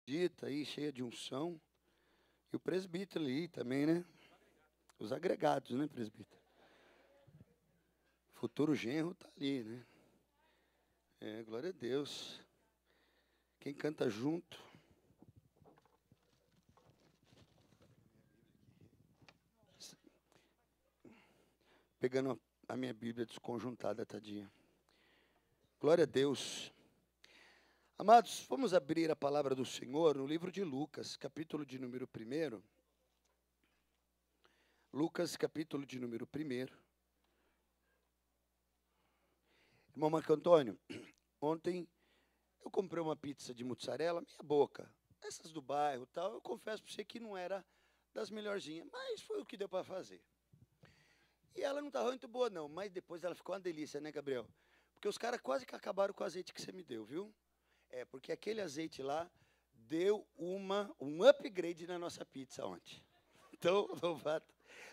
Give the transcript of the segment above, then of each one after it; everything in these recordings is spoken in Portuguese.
Dita aí, cheia de unção. E o presbítero ali também, né? Os agregados, né, presbítero? Futuro genro tá ali, né? É, glória a Deus. Quem canta junto. Pegando a minha Bíblia desconjuntada, tadinha. Glória a Deus. Amados, vamos abrir a palavra do Senhor no livro de Lucas, capítulo de número 1. Lucas, capítulo de número 1. Irmão Marco Antônio, ontem eu comprei uma pizza de mussarela, meia boca. Essas do bairro e tal, eu confesso para você que não era das melhorzinhas, mas foi o que deu para fazer. E ela não estava muito boa não, mas depois ela ficou uma delícia, né, Gabriel? Porque os caras quase que acabaram com o azeite que você me deu, viu? É, porque aquele azeite lá deu um upgrade na nossa pizza ontem. Então, louvado.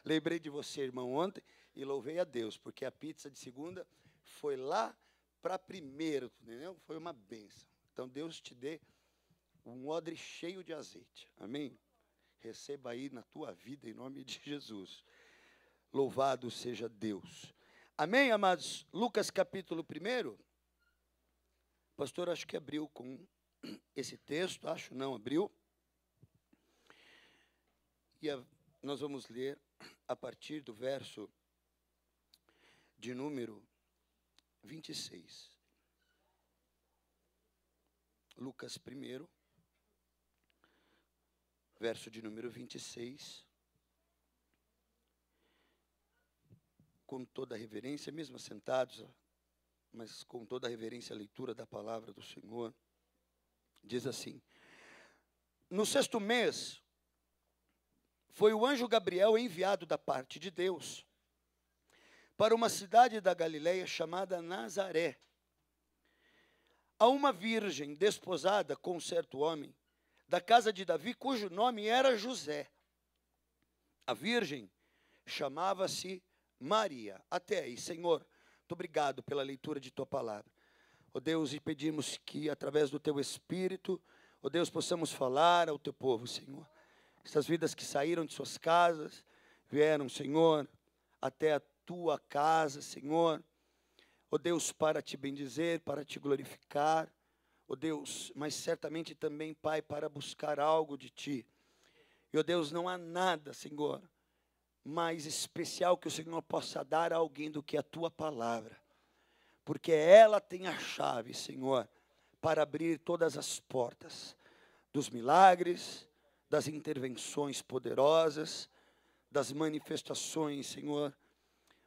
Lembrei de você, irmão, ontem e louvei a Deus, porque a pizza de segunda foi lá para primeiro, entendeu? Foi uma bênção. Então, Deus te dê um odre cheio de azeite. Amém? Receba aí na tua vida, em nome de Jesus. Louvado seja Deus. Amém, amados? Lucas capítulo 1. Pastor, acho que abriu com esse texto, acho, não abriu. E nós vamos ler a partir do verso de número 26. Lucas 1, verso de número 26. Com toda a reverência, mesmo sentados, mas com toda a reverência a leitura da palavra do Senhor, diz assim: no 6º mês, foi o anjo Gabriel enviado da parte de Deus para uma cidade da Galileia chamada Nazaré, a uma virgem desposada com um certo homem, da casa de Davi, cujo nome era José. A virgem chamava-se Maria. Até aí, Senhor, muito obrigado pela leitura de Tua palavra. Ó Deus, e pedimos que, através do Teu Espírito, ó Deus, possamos falar ao Teu povo, Senhor. Essas vidas que saíram de suas casas, vieram, Senhor, até a Tua casa, Senhor. Ó Deus, para Te bendizer, para Te glorificar. Ó Deus, mas certamente também, Pai, para buscar algo de Ti. E, ó Deus, não há nada, Senhor, mais especial que o Senhor possa dar a alguém do que a Tua palavra. Porque ela tem a chave, Senhor, para abrir todas as portas dos milagres, das intervenções poderosas, das manifestações, Senhor,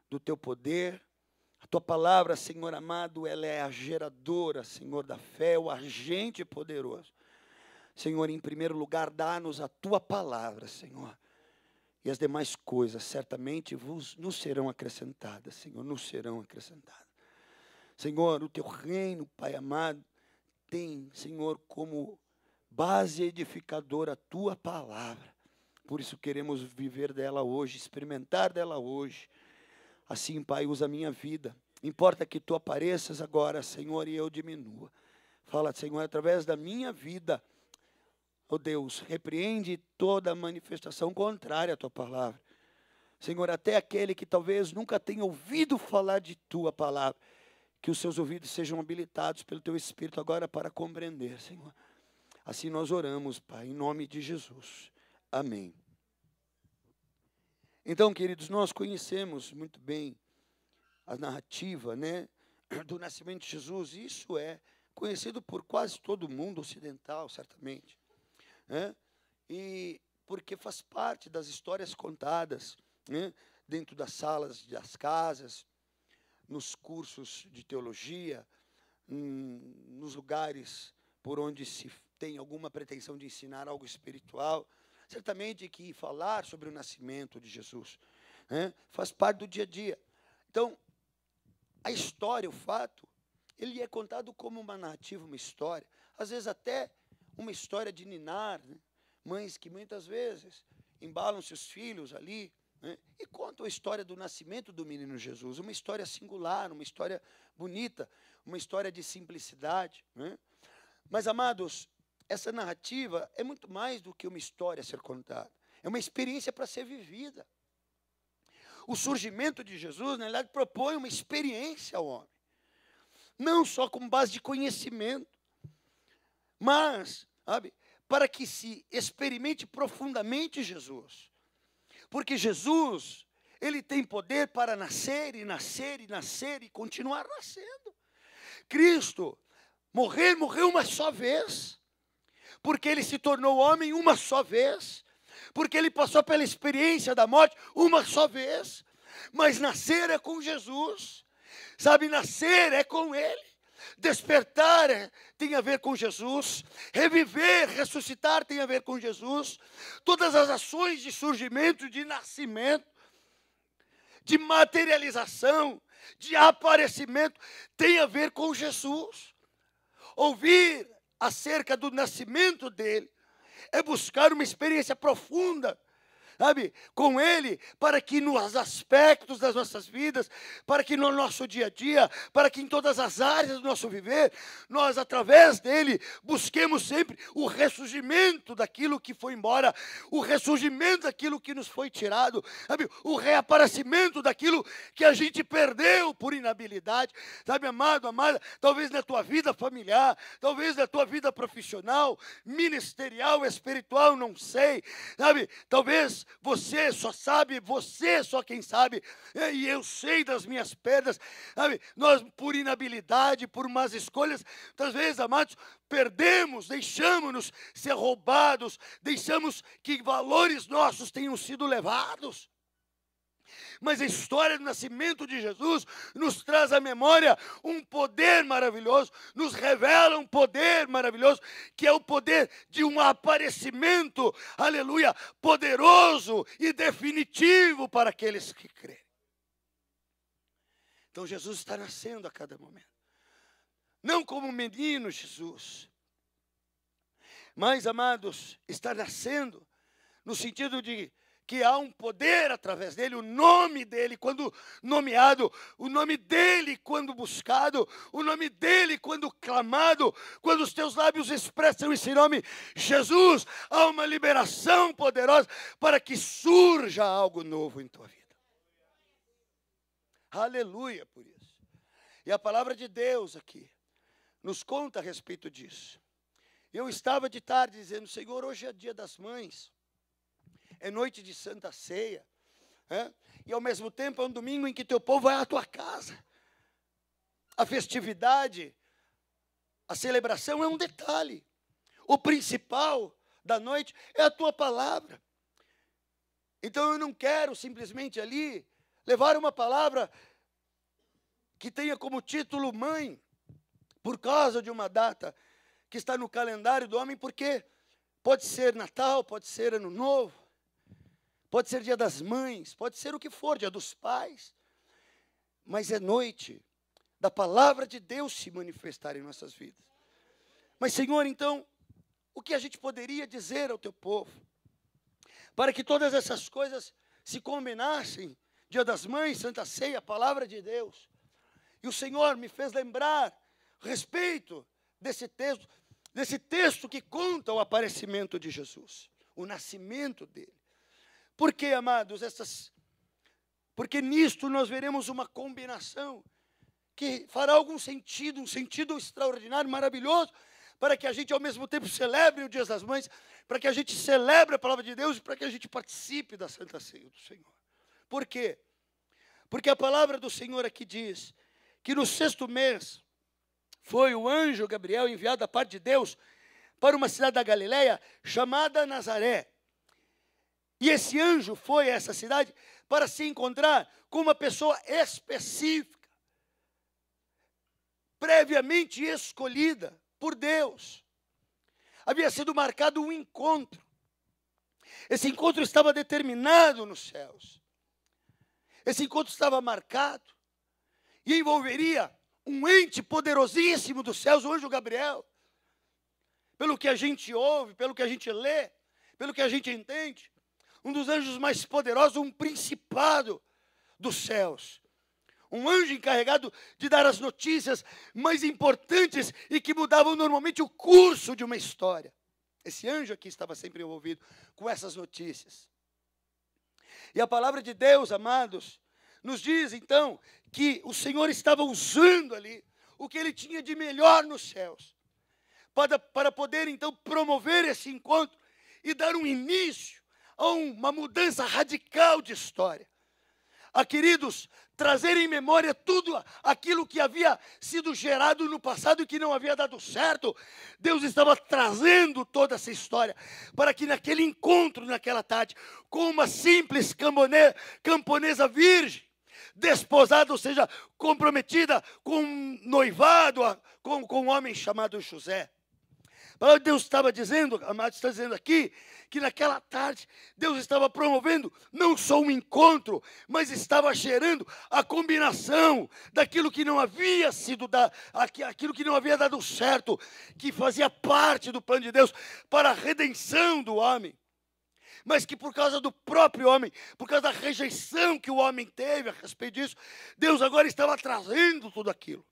do Teu poder. A Tua palavra, Senhor amado, ela é a geradora, Senhor, da fé, o agente poderoso. Senhor, em primeiro lugar, dá-nos a Tua palavra, Senhor. E as demais coisas certamente nos serão acrescentadas, Senhor, nos serão acrescentadas. Senhor, o Teu reino, Pai amado, tem, Senhor, como base edificadora a Tua palavra. Por isso queremos viver dela hoje, experimentar dela hoje. Assim, Pai, usa a minha vida. Importa que Tu apareças agora, Senhor, e eu diminua. Fala, Senhor, através da minha vida. Ó Deus, repreende toda manifestação contrária à Tua palavra. Senhor, até aquele que talvez nunca tenha ouvido falar de Tua palavra, que os seus ouvidos sejam habilitados pelo Teu Espírito agora para compreender, Senhor. Assim nós oramos, Pai, em nome de Jesus. Amém. Então, queridos, nós conhecemos muito bem a narrativa, né, do nascimento de Jesus. Isso é conhecido por quase todo mundo ocidental, certamente. Né? E porque faz parte das histórias contadas, né, dentro das salas das casas, nos cursos de teologia, nos lugares por onde se tem alguma pretensão de ensinar algo espiritual. Certamente que falar sobre o nascimento de Jesus, né, faz parte do dia a dia. Então, a história, o fato, ele é contado como uma narrativa, uma história. Às vezes até uma história de ninar, né? Mães que muitas vezes embalam seus filhos ali, né? E contam a história do nascimento do menino Jesus. Uma história singular, uma história bonita, uma história de simplicidade, né? Mas, amados, essa narrativa é muito mais do que uma história a ser contada. É uma experiência para ser vivida. O surgimento de Jesus, na realidade, propõe uma experiência ao homem. Não só com base de conhecimento, mas, sabe, para que se experimente profundamente Jesus. Porque Jesus, ele tem poder para nascer e nascer e nascer e continuar nascendo. Cristo morreu uma só vez, porque ele se tornou homem uma só vez, porque ele passou pela experiência da morte uma só vez, mas nascer é com Jesus, sabe, nascer é com ele, despertar tem a ver com Jesus, reviver, ressuscitar tem a ver com Jesus, todas as ações de surgimento, de nascimento, de materialização, de aparecimento, tem a ver com Jesus. Ouvir acerca do nascimento dele é buscar uma experiência profunda, sabe, com ele, para que nos aspectos das nossas vidas, para que no nosso dia a dia, para que em todas as áreas do nosso viver, nós, através dele, busquemos sempre o ressurgimento daquilo que foi embora, o ressurgimento daquilo que nos foi tirado, sabe, o reaparecimento daquilo que a gente perdeu por inabilidade, sabe, amado, amada, talvez na tua vida familiar, talvez na tua vida profissional, ministerial, espiritual, não sei, sabe, talvez você só quem sabe, e eu sei das minhas perdas, sabe? Nós, por inabilidade, por más escolhas, muitas vezes, amados, perdemos, deixamos-nos ser roubados, deixamos que valores nossos tenham sido levados. Mas a história do nascimento de Jesus nos traz à memória um poder maravilhoso, nos revela um poder maravilhoso, que é o poder de um aparecimento, aleluia, poderoso e definitivo para aqueles que crêem. Então Jesus está nascendo a cada momento. Não como um menino Jesus, mas, amados, está nascendo no sentido de que há um poder através dele, o nome dele quando nomeado, o nome dele quando buscado, o nome dele quando clamado, quando os teus lábios expressam esse nome, Jesus, há uma liberação poderosa para que surja algo novo em tua vida. Aleluia por isso. E a palavra de Deus aqui nos conta a respeito disso. Eu estava de tarde dizendo, Senhor, hoje é dia das mães, é noite de Santa Ceia, e ao mesmo tempo é um domingo em que teu povo vai à tua casa. A festividade, a celebração é um detalhe. O principal da noite é a tua palavra. Então eu não quero simplesmente ali levar uma palavra que tenha como título mãe, por causa de uma data que está no calendário do homem, porque pode ser Natal, pode ser Ano Novo, pode ser dia das mães, pode ser o que for, dia dos pais. Mas é noite da palavra de Deus se manifestar em nossas vidas. Mas, Senhor, então, o que a gente poderia dizer ao teu povo? Para que todas essas coisas se combinassem, dia das mães, Santa Ceia, a palavra de Deus. E o Senhor me fez lembrar a respeito desse texto que conta o aparecimento de Jesus, o nascimento dele. Por que, amados, porque nisto nós veremos uma combinação que fará algum sentido, um sentido extraordinário, maravilhoso, para que a gente ao mesmo tempo celebre o Dia das Mães, para que a gente celebre a palavra de Deus e para que a gente participe da Santa Ceia do Senhor. Por quê? Porque a palavra do Senhor aqui diz que no 6º mês foi o anjo Gabriel enviado da parte de Deus para uma cidade da Galileia chamada Nazaré. E esse anjo foi a essa cidade para se encontrar com uma pessoa específica, previamente escolhida por Deus. Havia sido marcado um encontro. Esse encontro estava determinado nos céus. Esse encontro estava marcado e envolveria um ente poderosíssimo dos céus, o anjo Gabriel. Pelo que a gente ouve, pelo que a gente lê, pelo que a gente entende, um dos anjos mais poderosos, um principado dos céus. Um anjo encarregado de dar as notícias mais importantes e que mudavam normalmente o curso de uma história. Esse anjo aqui estava sempre envolvido com essas notícias. E a palavra de Deus, amados, nos diz então que o Senhor estava usando ali o que ele tinha de melhor nos céus, para poder então promover esse encontro e dar um início a uma mudança radical de história. Queridos, trazer em memória tudo aquilo que havia sido gerado no passado e que não havia dado certo. Deus estava trazendo toda essa história para que naquele encontro, naquela tarde, com uma simples camponesa virgem, desposada, ou seja, comprometida com um noivado, com um homem chamado José. Deus estava dizendo, amados, está dizendo aqui, que naquela tarde Deus estava promovendo não só um encontro, mas estava gerando a combinação daquilo que não havia sido aquilo que não havia dado certo, que fazia parte do plano de Deus para a redenção do homem. Mas que por causa do próprio homem, por causa da rejeição que o homem teve a respeito disso, Deus agora estava trazendo tudo aquilo.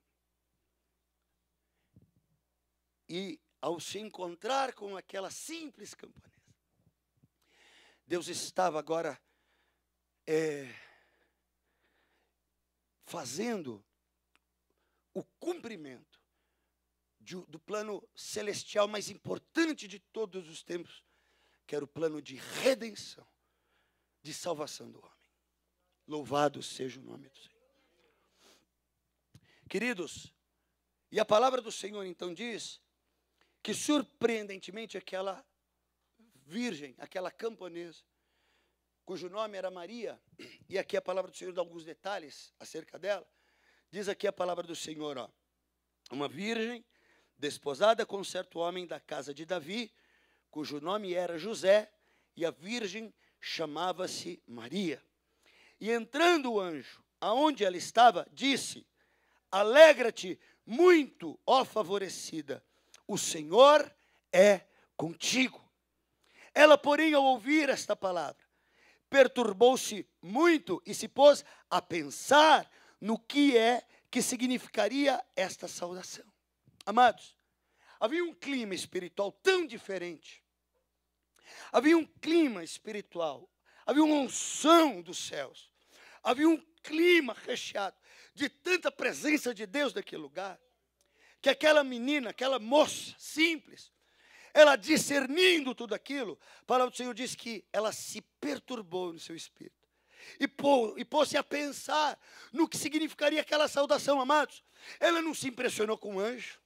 E ao se encontrar com aquela simples camponesa, Deus estava agora fazendo o cumprimento do plano celestial mais importante de todos os tempos, que era o plano de redenção, de salvação do homem. Louvado seja o nome do Senhor. Queridos, e a palavra do Senhor então diz que surpreendentemente aquela virgem, aquela camponesa, cujo nome era Maria, e aqui a palavra do Senhor dá alguns detalhes acerca dela, diz aqui a palavra do Senhor, uma virgem desposada com um certo homem da casa de Davi, cujo nome era José, e a virgem chamava-se Maria. E entrando o anjo, aonde ela estava, disse: alegra-te muito, ó favorecida, o Senhor é contigo. Ela, porém, ao ouvir esta palavra, perturbou-se muito e se pôs a pensar no que significaria esta saudação. Amados, havia um clima espiritual tão diferente. Havia um clima espiritual, havia uma unção dos céus. Havia um clima recheado de tanta presença de Deus naquele lugar, que aquela menina, aquela moça simples, ela discernindo tudo aquilo, a palavra do Senhor diz que ela se perturbou no seu espírito. E pôs-se a pensar no que significaria aquela saudação, amados. Ela não se impressionou com o anjo.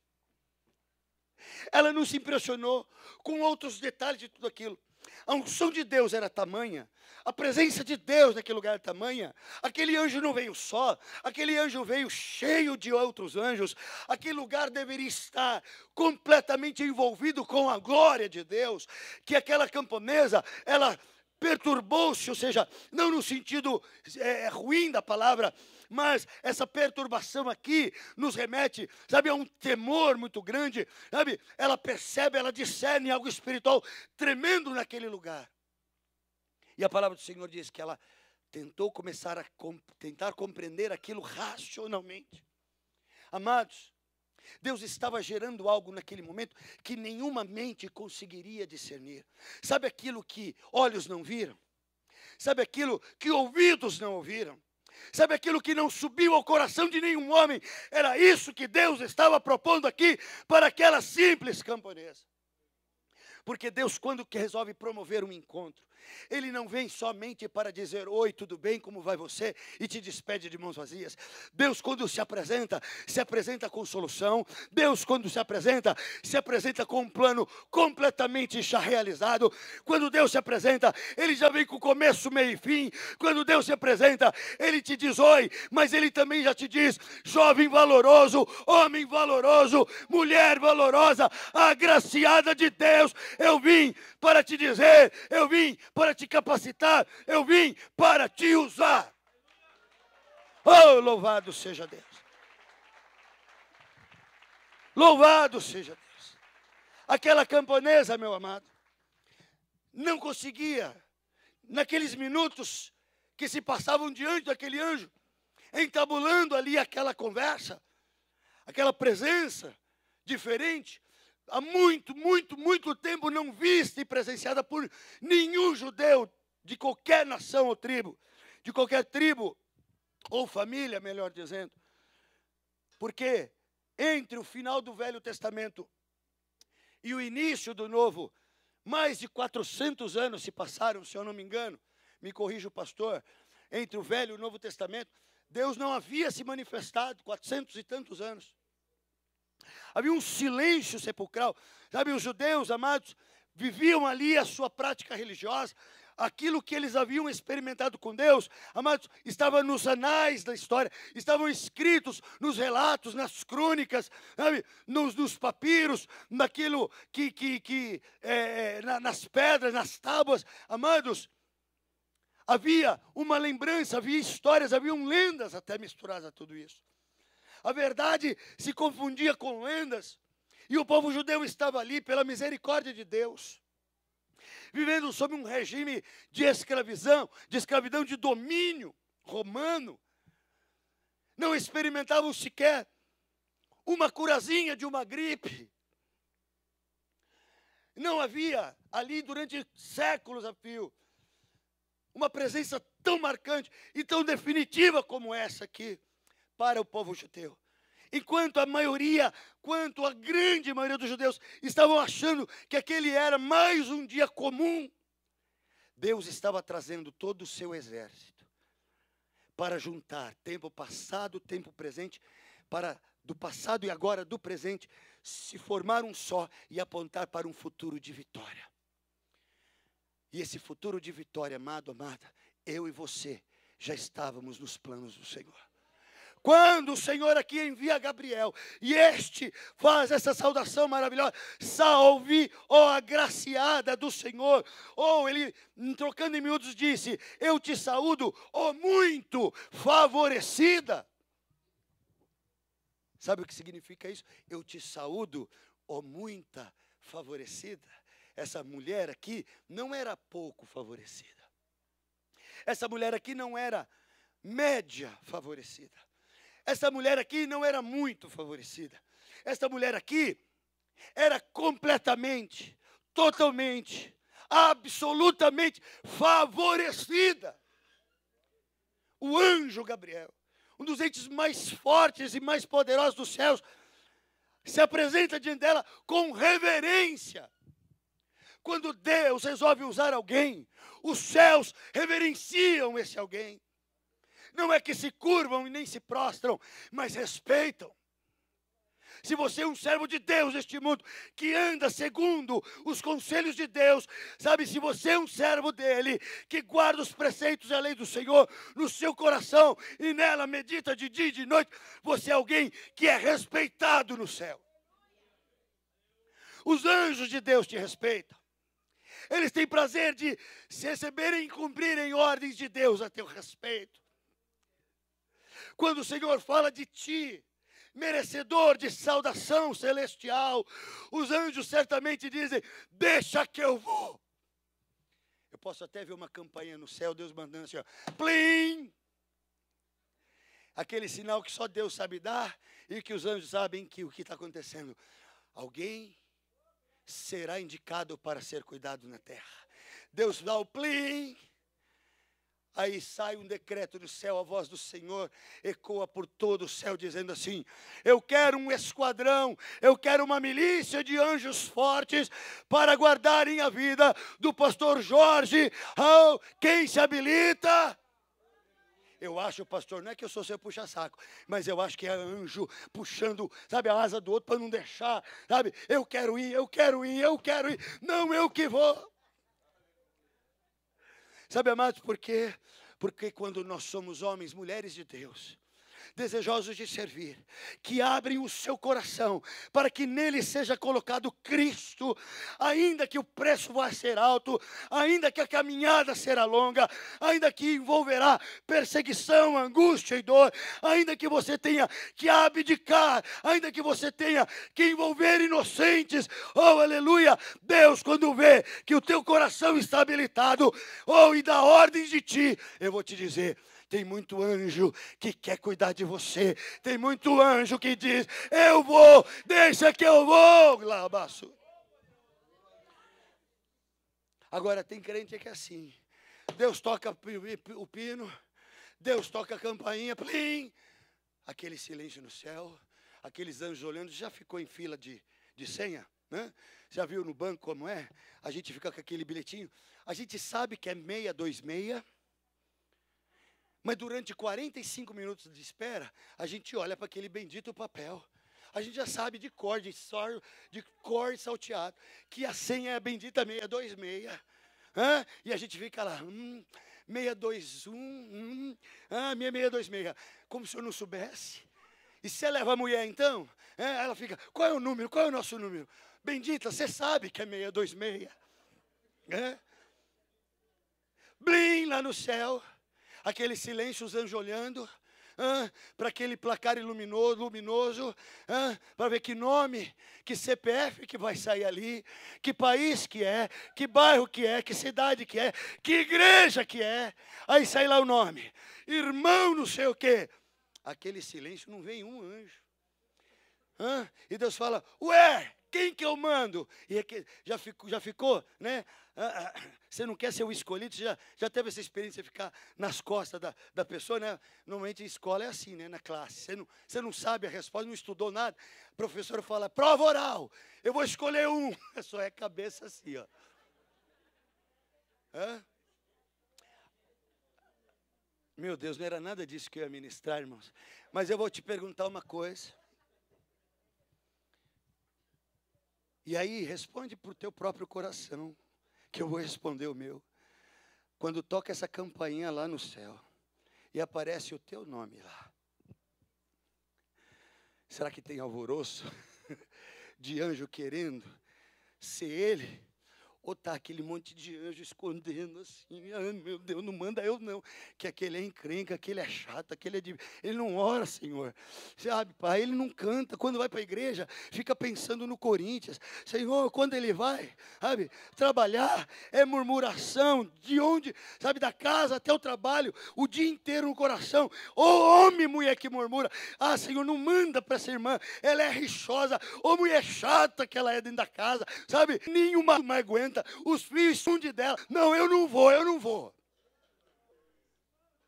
Ela não se impressionou com outros detalhes de tudo aquilo. A unção de Deus era tamanha, a presença de Deus naquele lugar era tamanha. Aquele anjo não veio só, aquele anjo veio cheio de outros anjos. Aquele lugar deveria estar completamente envolvido com a glória de Deus. Que aquela camponesa, ela perturbou-se, ou seja, não no sentido ruim da palavra, mas essa perturbação aqui nos remete, sabe, a um temor muito grande, sabe? Ela percebe, ela discerne algo espiritual tremendo naquele lugar. E a palavra do Senhor diz que ela tentou começar a tentar compreender aquilo racionalmente. Amados, Deus estava gerando algo naquele momento que nenhuma mente conseguiria discernir. Sabe aquilo que olhos não viram? Sabe aquilo que ouvidos não ouviram? Sabe aquilo que não subiu ao coração de nenhum homem? Era isso que Deus estava propondo aqui para aquela simples camponesa. Porque Deus, quando resolve promover um encontro, Ele não vem somente para dizer: oi, tudo bem, como vai você? E te despede de mãos vazias. Deus, quando se apresenta com solução. Deus, quando se apresenta com um plano completamente já realizado. Quando Deus se apresenta, Ele já vem com começo, meio e fim. Quando Deus se apresenta, Ele te diz oi, mas Ele também já te diz: jovem valoroso, homem valoroso, mulher valorosa, agraciada de Deus, eu vim para te dizer, eu vim para te capacitar, eu vim para te usar. Oh, louvado seja Deus. Louvado seja Deus. Aquela camponesa, meu amado, não conseguia, naqueles minutos que se passavam diante daquele anjo, entabulando ali aquela conversa, aquela presença diferente, há muito, muito, muito tempo não vista e presenciada por nenhum judeu de qualquer nação ou tribo, de qualquer tribo ou família, melhor dizendo. Porque entre o final do Velho Testamento e o início do Novo, mais de 400 anos se passaram, se eu não me engano, me corrija o pastor, entre o Velho e o Novo Testamento, Deus não havia se manifestado, 400 e tantos anos. Havia um silêncio sepulcral. Sabe, os judeus, amados, viviam ali a sua prática religiosa. Aquilo que eles haviam experimentado com Deus, amados, estava nos anais da história, estavam escritos nos relatos, nas crônicas, sabe, nos papiros, naquilo nas pedras, nas tábuas, amados. Havia uma lembrança, havia histórias, haviam lendas até misturadas a tudo isso. A verdade se confundia com lendas, e o povo judeu estava ali pela misericórdia de Deus, vivendo sob um regime de escravidão de domínio romano. Não experimentavam sequer uma curazinha de uma gripe. Não havia ali durante séculos a fio uma presença tão marcante e tão definitiva como essa aqui para o povo judeu. Enquanto a grande maioria dos judeus estavam achando que aquele era mais um dia comum, Deus estava trazendo todo o seu exército para juntar tempo passado, tempo presente, para do passado e agora do presente se formar um só e apontar para um futuro de vitória. E esse futuro de vitória, amado, amada, eu e você já estávamos nos planos do Senhor. Quando o Senhor aqui envia Gabriel, e este faz essa saudação maravilhosa, salve, ó agraciada do Senhor, ou ele, trocando em miúdos, disse, eu te saúdo, ó muito favorecida. Sabe o que significa isso? Eu te saúdo, ó muita favorecida. Essa mulher aqui não era pouco favorecida. Essa mulher aqui não era média favorecida. Essa mulher aqui não era muito favorecida. Essa mulher aqui era completamente, totalmente, absolutamente favorecida. O anjo Gabriel, um dos entes mais fortes e mais poderosos dos céus, se apresenta diante dela com reverência. Quando Deus resolve usar alguém, os céus reverenciam esse alguém. Não é que se curvam e nem se prostram, mas respeitam. Se você é um servo de Deus neste mundo, que anda segundo os conselhos de Deus, sabe, se você é um servo dele, que guarda os preceitos e a lei do Senhor no seu coração, e nela medita de dia e de noite, você é alguém que é respeitado no céu. Os anjos de Deus te respeitam. Eles têm prazer de se receberem e cumprirem ordens de Deus a teu respeito. Quando o Senhor fala de ti, merecedor de saudação celestial, os anjos certamente dizem, deixa que eu vou. Eu posso até ver uma campainha no céu, Deus mandando assim, ó, plim! Aquele sinal que só Deus sabe dar e que os anjos sabem que o que está acontecendo. Alguém será indicado para ser cuidado na terra. Deus dá o plim. Aí sai um decreto do céu, a voz do Senhor ecoa por todo o céu, dizendo assim, eu quero um esquadrão, eu quero uma milícia de anjos fortes para guardarem a vida do pastor Jorge. Oh, quem se habilita? Eu acho, pastor, não é que eu sou seu puxa-saco, mas eu acho que é anjo puxando, sabe, a asa do outro para não deixar, sabe, eu quero ir, eu quero ir, eu quero ir, não eu que vou. Sabe, amados, por quê? Porque quando nós somos homens, mulheres de Deus, desejosos de servir, que abrem o seu coração para que nele seja colocado Cristo, ainda que o preço vá ser alto, ainda que a caminhada será longa, ainda que envolverá perseguição, angústia e dor, ainda que você tenha que abdicar, ainda que você tenha que envolver inocentes, oh aleluia, Deus quando vê que o teu coração está habilitado, oh e dá ordens de ti, eu vou te dizer, Tem muito anjo que quer cuidar de você. Tem muito anjo que diz, eu vou, deixa que eu vou. Labaço. Agora tem crente que é assim. Deus toca o pino, Deus toca a campainha, plim. Aquele silêncio no céu, aqueles anjos olhando. Já ficou em fila de senha? Né? Já viu no banco como é? A gente fica com aquele bilhetinho. A gente sabe que é 626. Mas durante 45 minutos de espera, a gente olha para aquele bendito papel. A gente já sabe de cor e salteado, que a senha é a bendita 626. E a gente fica lá, 621, minha 626. Como se eu não soubesse. E se ela leva a mulher então, ela fica, qual é o número, qual é o nosso número? Bendita, você sabe que é 626. Blim, lá no céu. Aquele silêncio, os anjos olhando, para aquele placar luminoso, para ver que nome, que CPF que vai sair ali, que país que é, que bairro que é, que cidade que é, que igreja que é. Aí sai lá o nome, irmão não sei o quê. Aquele silêncio, não vem um anjo. E Deus fala, ué, quem que eu mando? E já ficou, né? Você não quer ser o escolhido, você já teve essa experiência de ficar nas costas da pessoa, né? Normalmente a escola é assim, né? Na classe. Você não sabe a resposta, não estudou nada. A professora fala, prova oral, eu vou escolher um. Só é cabeça assim, ó. Meu Deus, não era nada disso que eu ia ministrar, irmãos. Mas eu vou te perguntar uma coisa. E aí, responde para o teu próprio coração, que eu vou responder o meu. Quando toca essa campainha lá no céu, e aparece o teu nome lá. Será que tem alvoroço de anjo querendo ser ele? Ou está aquele monte de anjo escondendo assim, meu Deus, não manda eu não, que aquele é encrenca, aquele é chato, ele não ora, Senhor, sabe, pai, ele não canta, quando vai para a igreja, fica pensando no Corinthians, Senhor, quando ele vai, sabe, trabalhar, é murmuração, de onde, sabe, da casa até o trabalho, o dia inteiro no coração, homem, mulher que murmura, Senhor, não manda para essa irmã, ela é rixosa, mulher chata que ela é dentro da casa, sabe, nenhuma mais aguenta, os filhos são de dela. Não, eu não vou.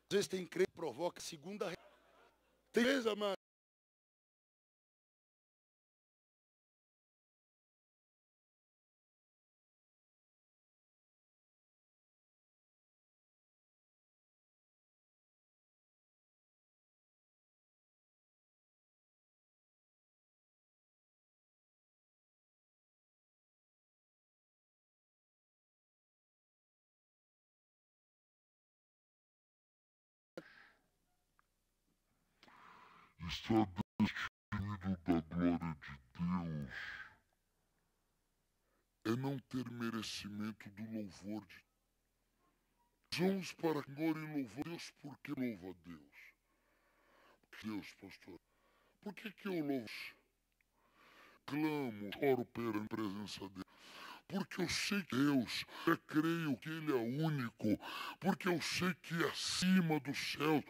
Às vezes tem crente que provoca segunda. Tem vezes, amado. Está destituído da glória de Deus é não ter merecimento do louvor de Deus. Vamos para o Senhor e louvar Deus. Por que louva a Deus? Deus, pastor, por que eu louvo? Clamo, oro perante a presença dele. Porque eu sei que Deus, eu creio que Ele é único, porque eu sei que acima dos céus,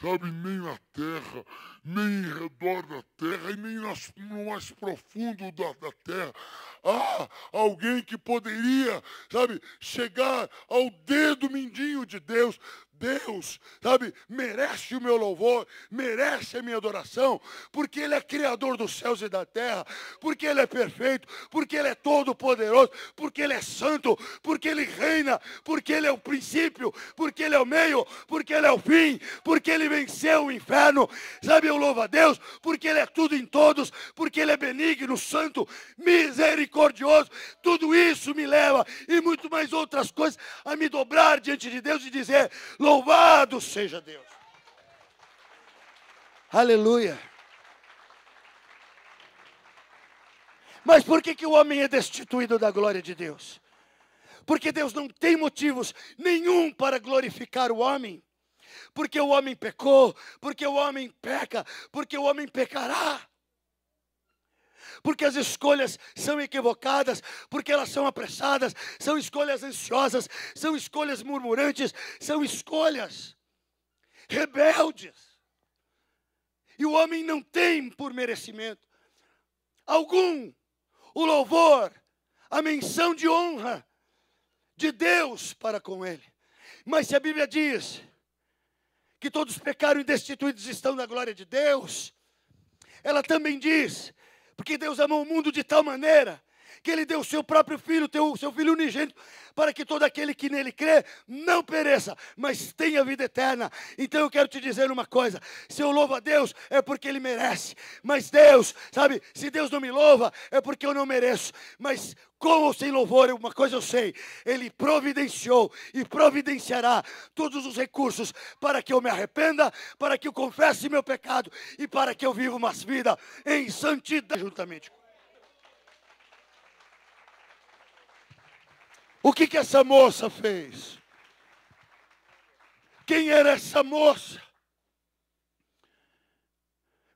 sabe, nem na terra, nem em redor da terra, e nem no mais profundo da terra, há alguém que poderia, sabe, chegar ao dedo mindinho de Deus. Deus, sabe, merece o meu louvor, merece a minha adoração, porque Ele é Criador dos céus e da terra, porque Ele é perfeito, porque Ele é todo poderoso, porque Ele é santo, porque Ele reina, porque Ele é o princípio, porque Ele é o meio, porque Ele é o fim, porque Ele venceu o inferno, sabe, eu louvo a Deus, porque Ele é tudo em todos, porque Ele é benigno, santo, misericordioso, tudo isso me leva, e muito mais outras coisas, a me dobrar diante de Deus e dizer, louvado seja Deus. Aleluia. Mas por que o homem é destituído da glória de Deus? Porque Deus não tem motivos nenhum para glorificar o homem. Porque o homem pecou, porque o homem peca, porque o homem pecará. Porque as escolhas são equivocadas, porque elas são apressadas, são escolhas ansiosas, são escolhas murmurantes, são escolhas rebeldes. E o homem não tem por merecimento algum o louvor, a menção de honra de Deus para com ele. Mas se a Bíblia diz que todos pecaram e destituídos estão da glória de Deus, ela também diz, porque Deus amou o mundo de tal maneira que Ele deu o seu próprio Filho, seu Filho unigênito, para que todo aquele que nele crê não pereça, mas tenha vida eterna. Então eu quero te dizer uma coisa: se eu louvo a Deus é porque Ele merece, mas Deus, sabe, se Deus não me louva é porque eu não mereço. Mas com ou sem louvor, uma coisa eu sei: Ele providenciou e providenciará todos os recursos para que eu me arrependa, para que eu confesse meu pecado e para que eu viva uma vida em santidade juntamente. O que essa moça fez? Quem era essa moça?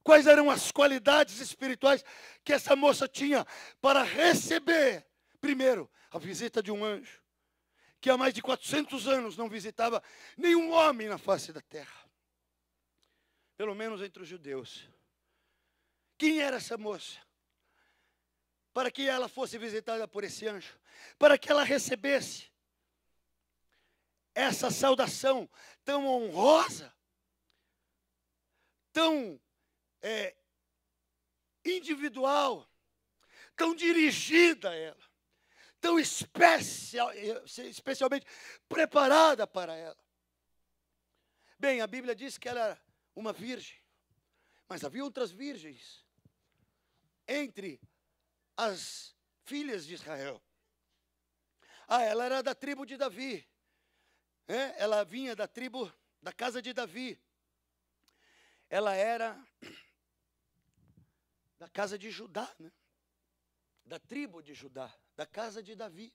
Quais eram as qualidades espirituais que essa moça tinha para receber, primeiro, a visita de um anjo, que há mais de 400 anos não visitava nenhum homem na face da terra, pelo menos entre os judeus. Quem era essa moça? Para que ela fosse visitada por esse anjo, para que ela recebesse essa saudação tão honrosa, tão individual, tão dirigida a ela, tão especialmente preparada para ela. Bem, a Bíblia diz que ela era uma virgem, mas havia outras virgens entre as filhas de Israel. Ela era da tribo de Davi. Ela vinha da tribo, da casa de Davi. Ela era da casa de Judá, né? Da tribo de Judá, da casa de Davi.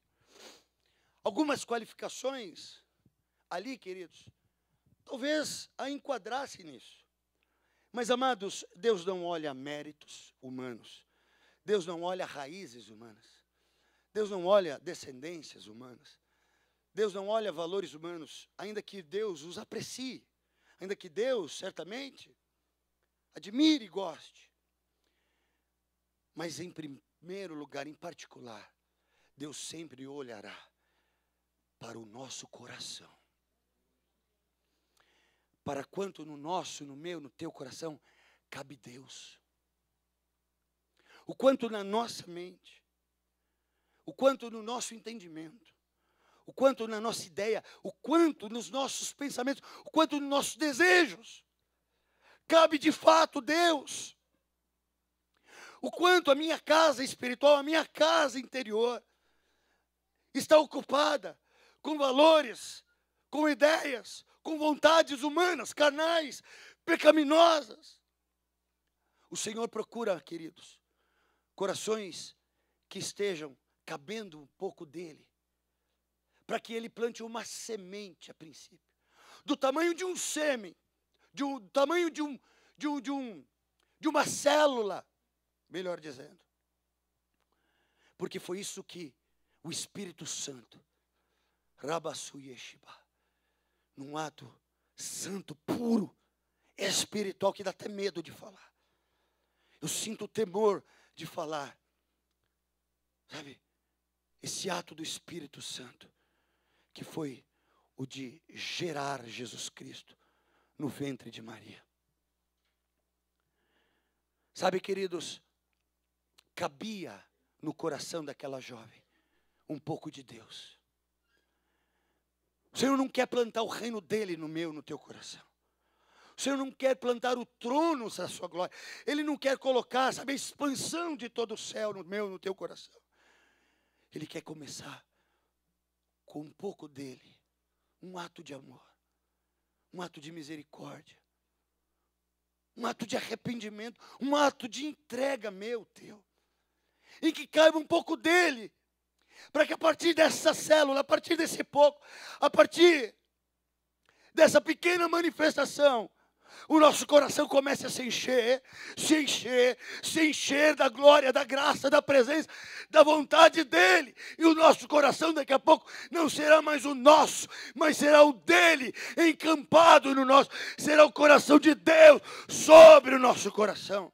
Algumas qualificações ali, queridos, talvez a enquadrasse nisso. Mas, amados, Deus não olha méritos humanos. Deus não olha raízes humanas. Deus não olha descendências humanas. Deus não olha valores humanos, ainda que Deus os aprecie. Ainda que Deus, certamente, admire e goste. Mas, em primeiro lugar, em particular, Deus sempre olhará para o nosso coração. Para quanto no nosso, no meu, no teu coração, cabe Deus. O quanto na nossa mente, o quanto no nosso entendimento, o quanto na nossa ideia, o quanto nos nossos pensamentos, o quanto nos nossos desejos, cabe de fato Deus. O quanto a minha casa espiritual, a minha casa interior, está ocupada com valores, com ideias, com vontades humanas, carnais, pecaminosas. O Senhor procura, queridos, corações que estejam cabendo um pouco dele, para que ele plante uma semente a princípio, do tamanho de um sêmen, do tamanho de uma célula, melhor dizendo. Porque foi isso que o Espírito Santo, Rabassu Yeshiba, num ato santo, puro, espiritual, que dá até medo de falar. Eu sinto o temor de falar, sabe, esse ato do Espírito Santo, que foi o de gerar Jesus Cristo no ventre de Maria. Sabe, queridos, cabia no coração daquela jovem um pouco de Deus. O Senhor não quer plantar o reino dele no meu, no teu coração. O Senhor não quer plantar o trono da sua glória. Ele não quer colocar, sabe, a expansão de todo o céu no meu, no teu coração. Ele quer começar com um pouco dele, um ato de amor, um ato de misericórdia, um ato de arrependimento, um ato de entrega meu, teu, em que caiba um pouco dele, para que a partir dessa célula, a partir desse pouco, a partir dessa pequena manifestação, o nosso coração comece a se encher, se encher, se encher da glória, da graça, da presença, da vontade dEle. E o nosso coração daqui a pouco não será mais o nosso, mas será o dEle encampado no nosso. Será o coração de Deus sobre o nosso coração.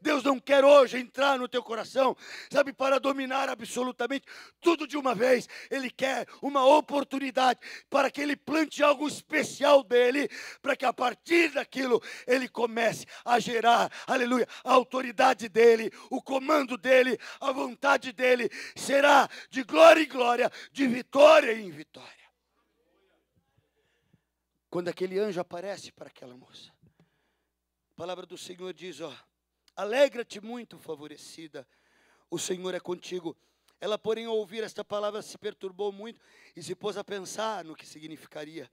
Deus não quer hoje entrar no teu coração, sabe, para dominar absolutamente tudo de uma vez. Ele quer uma oportunidade para que Ele plante algo especial dEle, para que a partir daquilo Ele comece a gerar, aleluia, a autoridade dEle, o comando dEle, a vontade dEle será de glória em glória, de vitória em vitória. Quando aquele anjo aparece para aquela moça, a palavra do Senhor diz, ó: alegra-te muito, favorecida, o Senhor é contigo. Ela, porém, ao ouvir esta palavra, se perturbou muito e se pôs a pensar no que significaria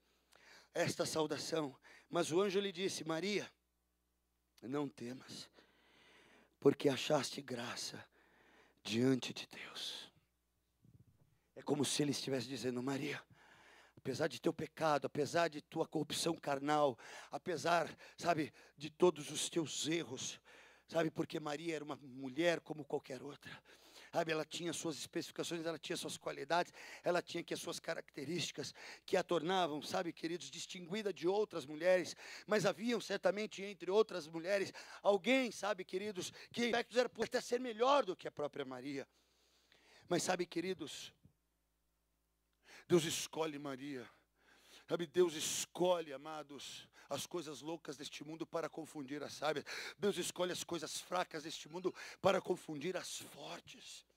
esta saudação. Mas o anjo lhe disse: Maria, não temas, porque achaste graça diante de Deus. É como se ele estivesse dizendo: Maria, apesar de teu pecado, apesar de tua corrupção carnal, apesar, sabe, de todos os teus erros, sabe, porque Maria era uma mulher como qualquer outra. Sabe, ela tinha suas especificações, ela tinha suas qualidades, ela tinha aqui as suas características que a tornavam, sabe, queridos, distinguida de outras mulheres. Mas haviam certamente entre outras mulheres alguém, sabe, queridos, que aspectos era por até ser melhor do que a própria Maria. Mas sabe, queridos, Deus escolhe Maria. Sabe, Deus escolhe, amados, as coisas loucas deste mundo para confundir as sábias. Deus escolhe as coisas fracas deste mundo para confundir as fortes.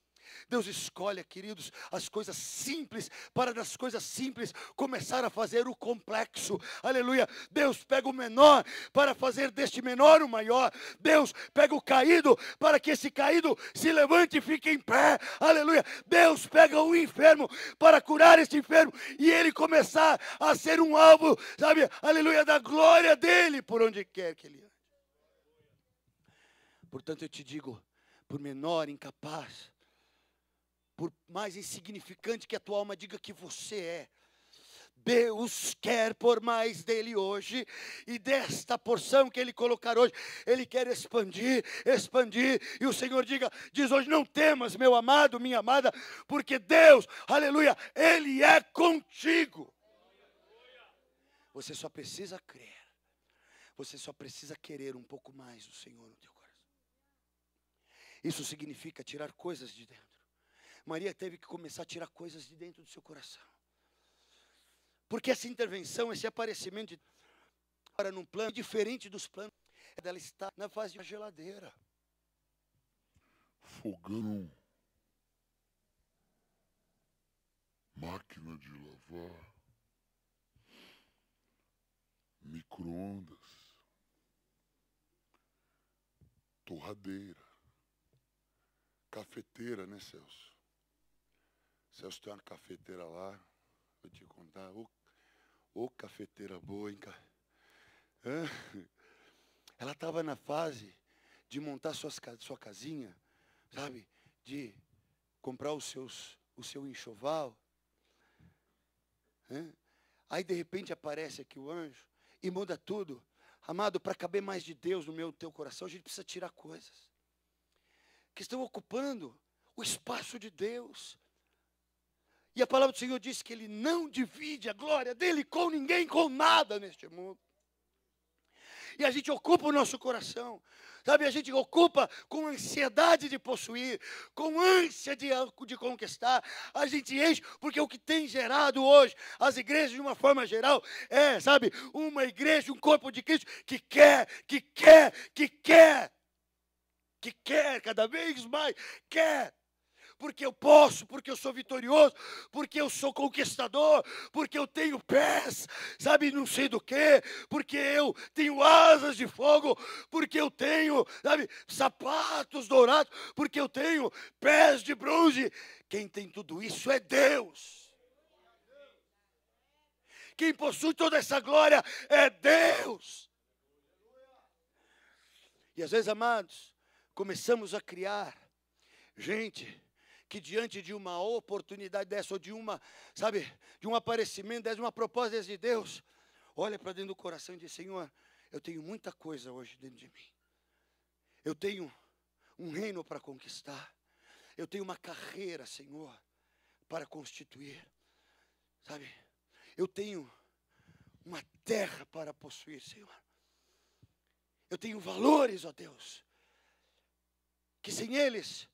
Deus escolhe, queridos, as coisas simples para das coisas simples começar a fazer o complexo. Aleluia. Deus pega o menor para fazer deste menor o maior. Deus pega o caído para que esse caído se levante e fique em pé. Aleluia. Deus pega o enfermo para curar esse enfermo e ele começar a ser um alvo, sabe, aleluia, da glória dele por onde quer que ele ande. Portanto, eu te digo, por menor, incapaz, por mais insignificante que a tua alma diga que você é, Deus quer por mais dele hoje, e desta porção que ele colocar hoje, ele quer expandir, e o Senhor diz hoje: não temas, meu amado, minha amada, porque Deus, aleluia, Ele é contigo. Você só precisa crer, você só precisa querer um pouco mais do Senhor no teu coração. Isso significa tirar coisas de dentro. Maria teve que começar a tirar coisas de dentro do seu coração. Porque essa intervenção, esse aparecimento, agora num plano diferente dos planos, ela está na fase de uma geladeira. Fogão, máquina de lavar, micro-ondas, torradeira, cafeteira, né, Celso? Celso tem uma cafeteira lá, vou te contar, ô cafeteira boa, hein, cara? Ela estava na fase de montar sua casinha, sabe? De comprar o seu enxoval. Aí, de repente, aparece aqui o anjo e muda tudo. Amado, para caber mais de Deus no teu coração, a gente precisa tirar coisas que estão ocupando o espaço de Deus. E a palavra do Senhor diz que Ele não divide a glória dEle com ninguém, com nada neste mundo. E a gente ocupa o nosso coração, sabe? A gente ocupa com ansiedade de possuir, com ânsia de conquistar. A gente enche, porque o que tem gerado hoje as igrejas de uma forma geral é, sabe, uma igreja, um corpo de Cristo que quer cada vez mais, quer. Porque eu posso, porque eu sou vitorioso, porque eu sou conquistador, porque eu tenho pés, sabe, não sei do que, porque eu tenho asas de fogo, porque eu tenho, sabe, sapatos dourados, porque eu tenho pés de bronze. Quem tem tudo isso é Deus. Quem possui toda essa glória é Deus. E às vezes, amados, começamos a criar gente que diante de uma oportunidade dessa, ou de uma, sabe, de um aparecimento dessa, de uma proposta de Deus, olha para dentro do coração e diz: Senhor, eu tenho muita coisa hoje dentro de mim. Eu tenho um reino para conquistar. Eu tenho uma carreira, Senhor, para constituir. Sabe? Eu tenho uma terra para possuir, Senhor. Eu tenho valores, ó Deus, que sem eles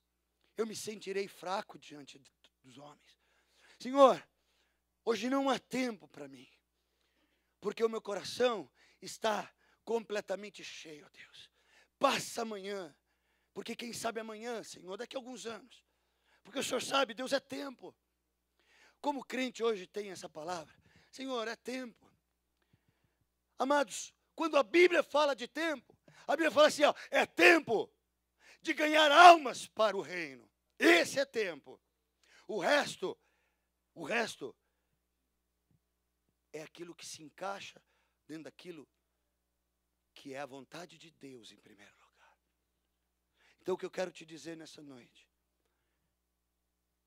eu me sentirei fraco diante dos homens. Senhor, hoje não há tempo para mim, porque o meu coração está completamente cheio, ó Deus. Passa amanhã, porque quem sabe amanhã, Senhor, daqui a alguns anos, porque o Senhor sabe, Deus é tempo. Como crente hoje tem essa palavra, Senhor, é tempo. Amados, quando a Bíblia fala de tempo, a Bíblia fala assim, ó, é tempo de ganhar almas para o reino. Esse é tempo. O resto é aquilo que se encaixa dentro daquilo que é a vontade de Deus em primeiro lugar. Então o que eu quero te dizer nessa noite,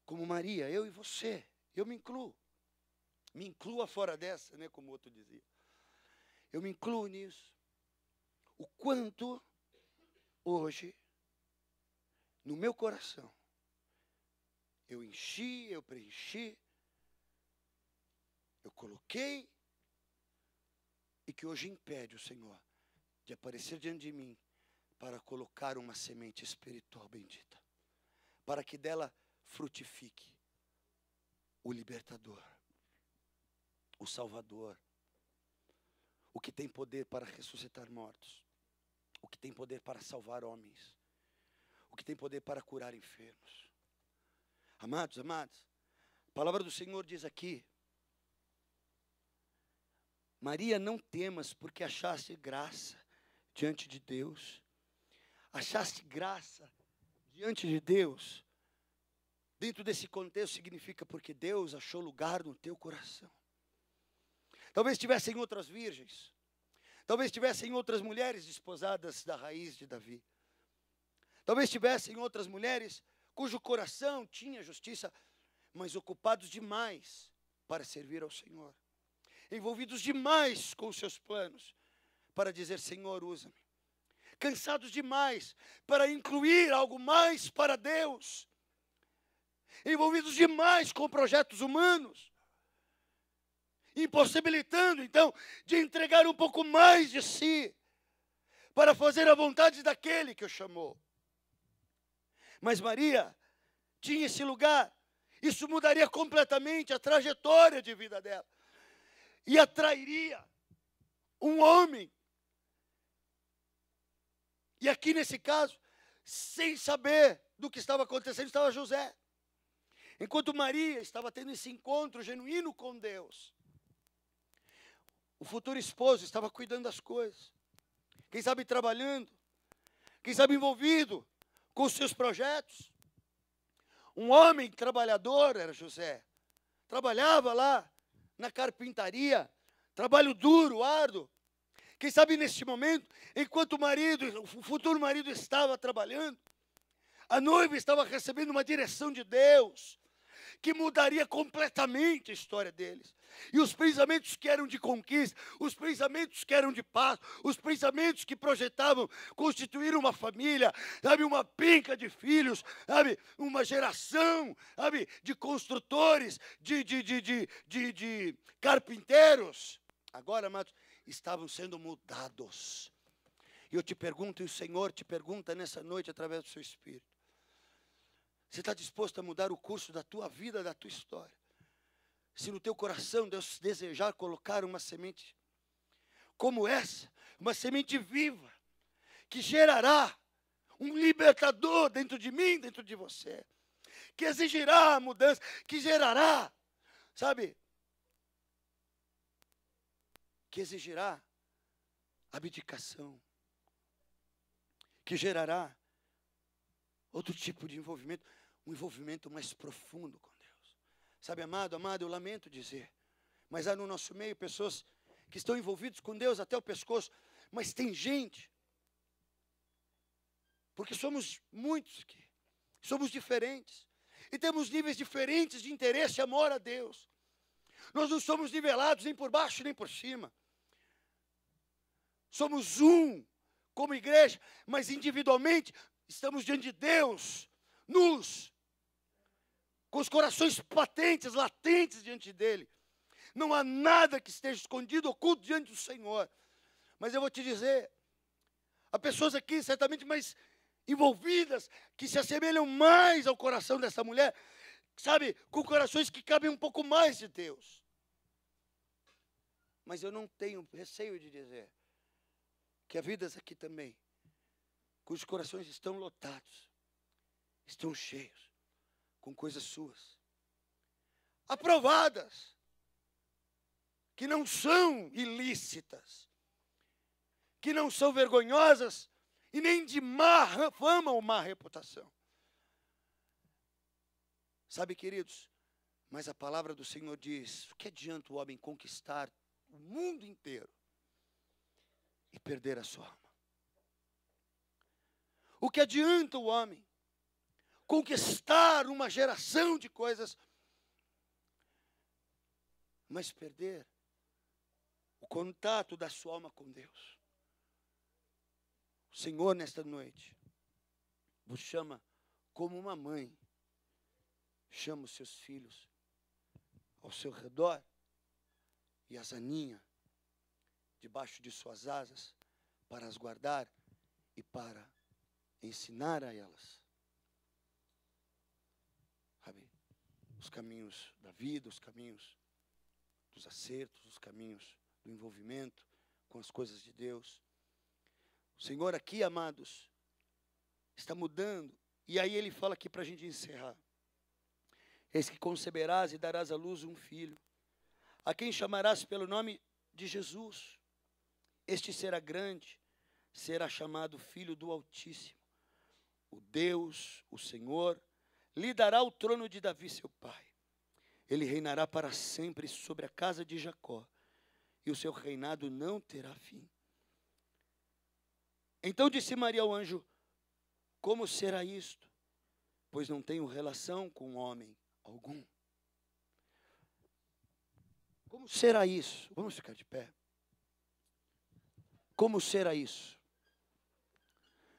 como Maria, eu e você, eu me inclua fora dessa, né, como o outro dizia. Eu me incluo nisso. O quanto hoje, no meu coração, eu enchi, eu preenchi, eu coloquei, e que hoje impede o Senhor de aparecer diante de mim para colocar uma semente espiritual bendita, para que dela frutifique o libertador, o salvador, o que tem poder para ressuscitar mortos, o que tem poder para salvar homens, o que tem poder para curar enfermos. Amados, a palavra do Senhor diz aqui, Maria, não temas, porque achaste graça diante de Deus. Achaste graça diante de Deus. Dentro desse contexto significa porque Deus achou lugar no teu coração. Talvez tivessem outras virgens. Talvez tivessem outras mulheres desposadas da raiz de Davi. Talvez tivessem outras mulheres cujo coração tinha justiça, mas ocupados demais para servir ao Senhor. Envolvidos demais com os seus planos para dizer, Senhor, usa-me. Cansados demais para incluir algo mais para Deus. Envolvidos demais com projetos humanos. Impossibilitando, então, de entregar um pouco mais de si para fazer a vontade daquele que o chamou. Mas Maria tinha esse lugar. Isso mudaria completamente a trajetória de vida dela. E atrairia um homem. E aqui nesse caso, sem saber do que estava acontecendo, estava José. Enquanto Maria estava tendo esse encontro genuíno com Deus, o futuro esposo estava cuidando das coisas. Quem sabe trabalhando. Quem sabe envolvido com os seus projetos. Um homem trabalhador era José. Trabalhava lá na carpintaria. Trabalho duro, árduo. Quem sabe neste momento, enquanto o futuro marido estava trabalhando, a noiva estava recebendo uma direção de Deus que mudaria completamente a história deles. E os pensamentos que eram de conquista, os pensamentos que eram de paz, os pensamentos que projetavam constituir uma família, sabe, uma penca de filhos, sabe, uma geração, sabe, de construtores, de carpinteiros. Agora, amados, estavam sendo mudados. E eu te pergunto, e o Senhor te pergunta nessa noite através do seu Espírito. Você está disposto a mudar o curso da tua vida, da tua história? Se no teu coração Deus desejar colocar uma semente como essa, uma semente viva, que gerará um libertador dentro de mim, dentro de você, que exigirá a mudança, que gerará, sabe, que exigirá abdicação, que gerará outro tipo de envolvimento, um envolvimento mais profundo com Deus. Sabe, amado, eu lamento dizer, mas há no nosso meio pessoas que estão envolvidas com Deus até o pescoço, mas tem gente, porque somos muitos aqui, somos diferentes, e temos níveis diferentes de interesse e amor a Deus. Nós não somos nivelados nem por baixo nem por cima. somos um como igreja, mas individualmente estamos diante de Deus, nus, com os corações patentes, latentes diante dEle. Não há nada que esteja escondido, oculto diante do Senhor. Mas eu vou te dizer, há pessoas aqui certamente mais envolvidas, que se assemelham mais ao coração dessa mulher, sabe, com corações que cabem um pouco mais de Deus. Mas eu não tenho receio de dizer que há vidas aqui também, cujos corações estão lotados, estão cheios, com coisas suas, aprovadas, que não são ilícitas, que não são vergonhosas, e nem de má fama ou má reputação. Sabe, queridos, mas a palavra do Senhor diz, o que adianta o homem conquistar o mundo inteiro e perder a sua alma? O que adianta o homem conquistar uma geração de coisas, mas perder o contato da sua alma com Deus? O Senhor, nesta noite, vos chama como uma mãe chama os seus filhos ao seu redor e as aninha debaixo de suas asas para as guardar e para ensinar a elas, sabe, os caminhos da vida, os caminhos dos acertos, os caminhos do envolvimento com as coisas de Deus. O Senhor aqui, amados, está mudando. E aí Ele fala aqui para a gente encerrar. Eis que conceberás e darás à luz um filho, a quem chamarás pelo nome de Jesus. Este será grande, será chamado Filho do Altíssimo. O Deus, o Senhor, lhe dará o trono de Davi, seu pai. Ele reinará para sempre sobre a casa de Jacó, e o seu reinado não terá fim. Então disse Maria ao anjo, como será isto? Pois não tenho relação com homem algum. Como será isso? Vamos ficar de pé. Como será isso?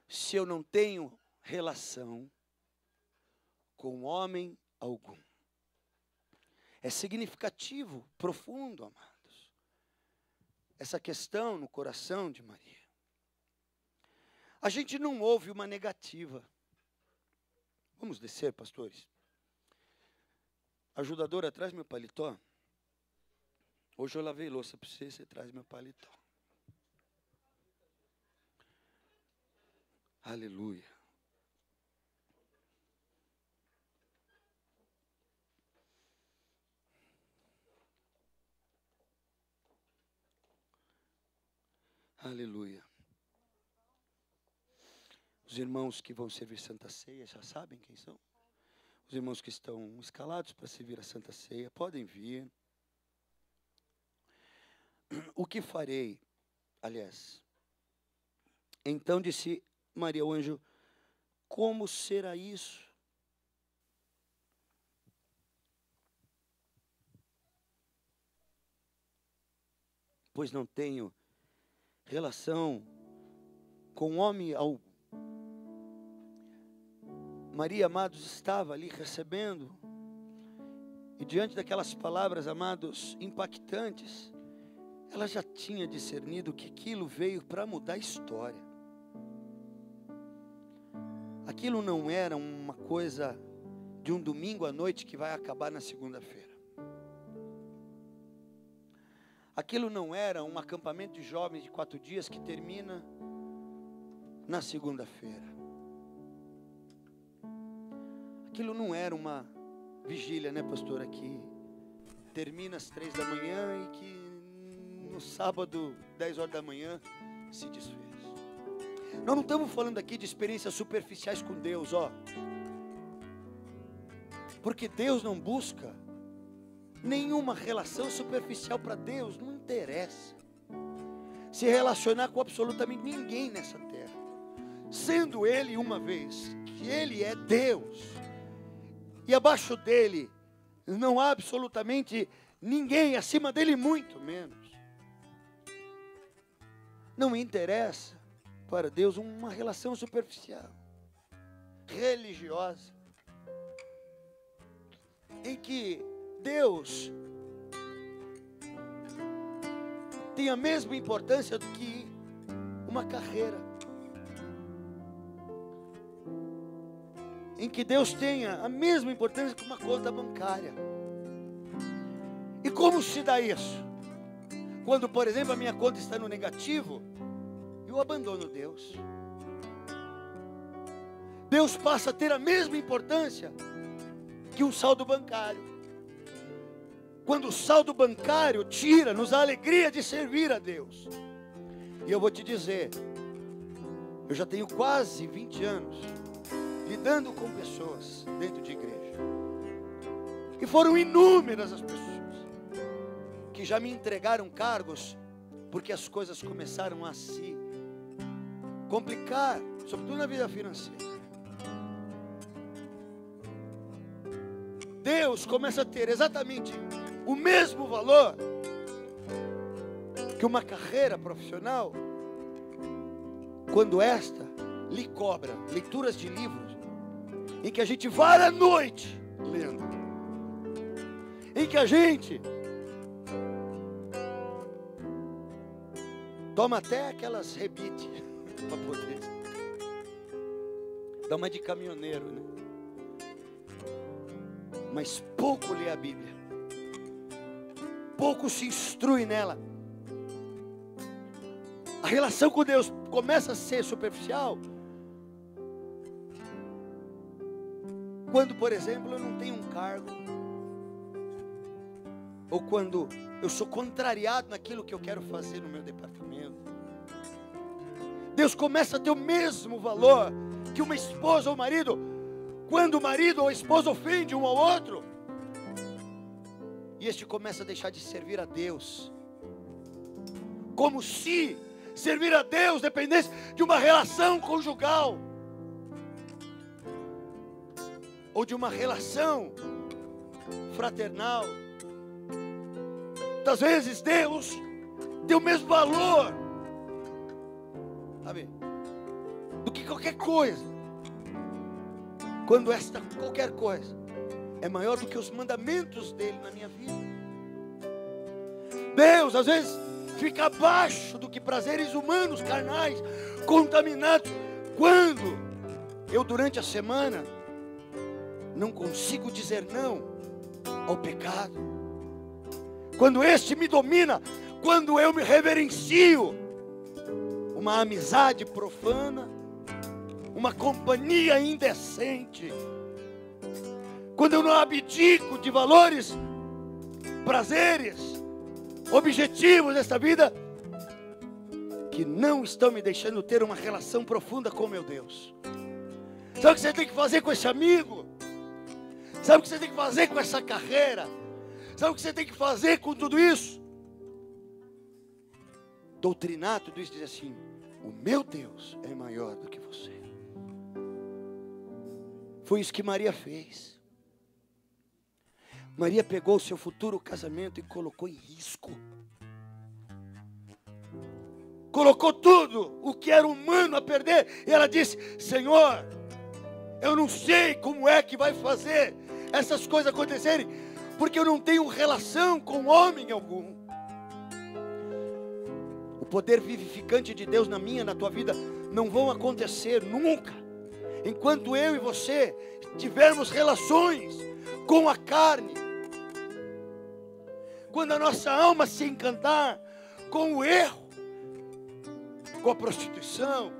Se eu não tenho relação com homem algum. É significativo, profundo, amados, essa questão no coração de Maria. A gente não ouve uma negativa. Vamos descer, pastores? Ajudadora, traz meu paletó. Hoje eu lavei louça para você, você traz meu paletó. Aleluia. Aleluia. Os irmãos que vão servir Santa Ceia já sabem quem são? Os irmãos que estão escalados para servir a Santa Ceia podem vir. O que farei? Aliás, então disse Maria ao anjo, como será isso? Pois não tenho relação com homem algum. Maria, amados, estava ali recebendo, e diante daquelas palavras, amados, impactantes, ela já tinha discernido que aquilo veio para mudar a história. Aquilo não era uma coisa de um domingo à noite que vai acabar na segunda-feira. Aquilo não era um acampamento de jovens de 4 dias que termina na segunda-feira. Aquilo não era uma vigília, né, pastor, que termina às 3 da manhã e que no sábado, 10 horas da manhã, se desfez. Nós não estamos falando aqui de experiências superficiais com Deus, ó. Porque Deus não busca nenhuma relação superficial para Deus, não interessa se relacionar com absolutamente ninguém nessa terra. Sendo Ele uma vez, que Ele é Deus, e abaixo dele não há absolutamente ninguém, acima dele muito menos. Não me interessa para Deus uma relação superficial, religiosa, em que Deus tem a mesma importância do que uma carreira, em que Deus tenha a mesma importância que uma conta bancária. E como se dá isso? Quando, por exemplo, a minha conta está no negativo, eu abandono Deus. Deus passa a ter a mesma importância que um saldo bancário. Quando o saldo bancário tira-nos a alegria de servir a Deus. E eu vou te dizer, eu já tenho quase 20 anos lidando com pessoas dentro de igreja. E foram inúmeras as pessoas que já me entregaram cargos porque as coisas começaram a se complicar, sobretudo na vida financeira. Deus começa a ter exatamente o mesmo valor que uma carreira profissional quando esta lhe cobra leituras de livros em que a gente vara a noite lendo, em que a gente toma até aquelas rebite para poder dar uma de caminhoneiro, né? Mas pouco lê a Bíblia, pouco se instrui nela. A relação com Deus começa a ser superficial quando, por exemplo, eu não tenho um cargo, ou quando eu sou contrariado naquilo que eu quero fazer no meu departamento. Deus começa a ter o mesmo valor que uma esposa ou marido, quando o marido ou a esposa ofende um ao outro, e este começa a deixar de servir a Deus, como se servir a Deus dependesse de uma relação conjugal, ou de uma relação fraternal. Muitas vezes Deus tem o mesmo valor, sabe, do que qualquer coisa, quando esta qualquer coisa é maior do que os mandamentos dele na minha vida. Deus às vezes fica abaixo do que prazeres humanos, carnais, contaminados, quando eu durante a semana não consigo dizer não ao pecado, quando este me domina, quando eu me reverencio uma amizade profana, uma companhia indecente, quando eu não abdico de valores, prazeres, objetivos desta vida, que não estão me deixando ter uma relação profunda com meu Deus. Sabe o que você tem que fazer com esse amigo? Sabe o que você tem que fazer com essa carreira? Sabe o que você tem que fazer com tudo isso? Doutrinar tudo isso, diz assim: o meu Deus é maior do que você. Foi isso que Maria fez. Maria pegou o seu futuro casamento e colocou em risco. Colocou tudo o que era humano a perder. E ela disse: Senhor, eu não sei como é que vai fazer essas coisas acontecerem, porque eu não tenho relação com homem algum. O poder vivificante de Deus na minha e na tua vida não vão acontecer nunca enquanto eu e você tivermos relações com a carne. Quando a nossa alma se encantar com o erro, com a prostituição,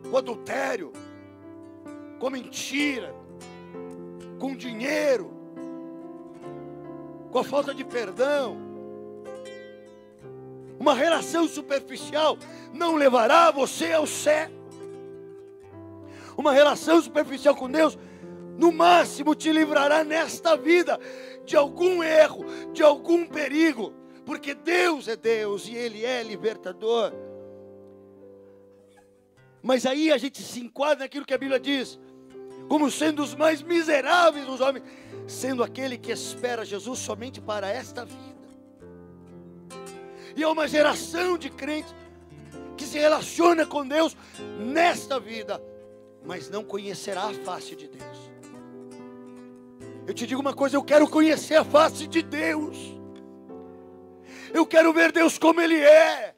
com o adultério, com mentira, com dinheiro, com a falta de perdão, uma relação superficial não levará você ao céu. Uma relação superficial com Deus, no máximo te livrará nesta vida de algum erro, de algum perigo, porque Deus é Deus e Ele é libertador. Mas aí a gente se enquadra naquilo que a Bíblia diz, como sendo os mais miseráveis dos homens, sendo aquele que espera Jesus somente para esta vida. E é uma geração de crentes que se relaciona com Deus nesta vida, mas não conhecerá a face de Deus. Eu te digo uma coisa, eu quero conhecer a face de Deus. Eu quero ver Deus como Ele é.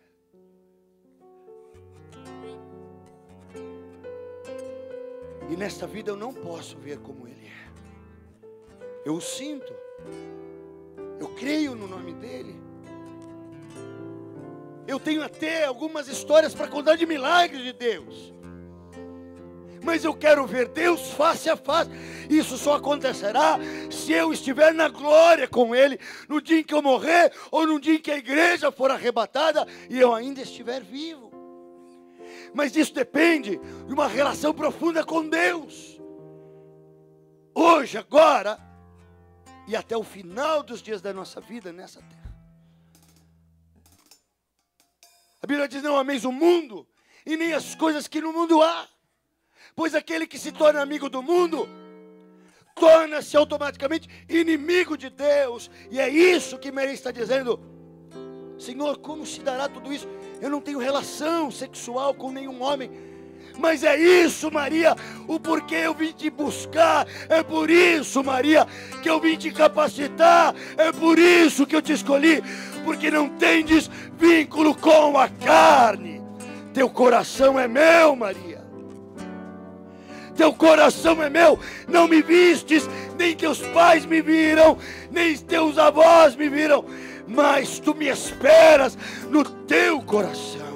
E nesta vida eu não posso ver como Ele é. Eu o sinto. Eu creio no nome dEle. Eu tenho até algumas histórias para contar de milagres de Deus. Mas eu quero ver Deus face a face. Isso só acontecerá se eu estiver na glória com Ele, no dia em que eu morrer, ou no dia em que a igreja for arrebatada e eu ainda estiver vivo. Mas isso depende de uma relação profunda com Deus. Hoje, agora, e até o final dos dias da nossa vida nessa terra. A Bíblia diz, não ameis o mundo, e nem as coisas que no mundo há. Pois aquele que se torna amigo do mundo, torna-se automaticamente inimigo de Deus. E é isso que Maria está dizendo. Senhor, como se dará tudo isso? Eu não tenho relação sexual com nenhum homem. Mas é isso, Maria, o porquê eu vim te buscar. É por isso, Maria, que eu vim te capacitar. É por isso que eu te escolhi. Porque não tendes vínculo com a carne. Teu coração é meu, Maria. Teu coração é meu. Não me vistes, nem teus pais me viram, nem teus avós me viram, mas tu me esperas no teu coração.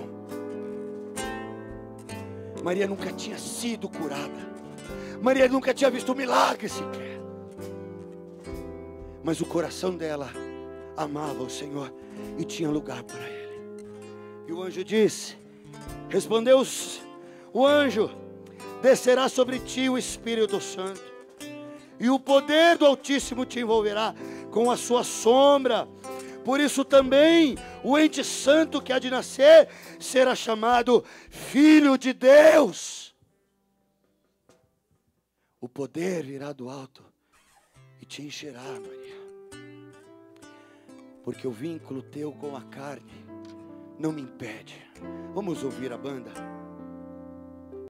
Maria nunca tinha sido curada. Maria nunca tinha visto um milagre sequer. Mas o coração dela amava o Senhor e tinha lugar para Ele. E o anjo disse, respondeu o anjo, descerá sobre ti o Espírito Santo, e o poder do Altíssimo te envolverá com a sua sombra. Por isso também o ente santo que há de nascer será chamado Filho de Deus. O poder virá do alto e te encherá, Maria. Porque o vínculo teu com a carne não me impede. Vamos ouvir a banda.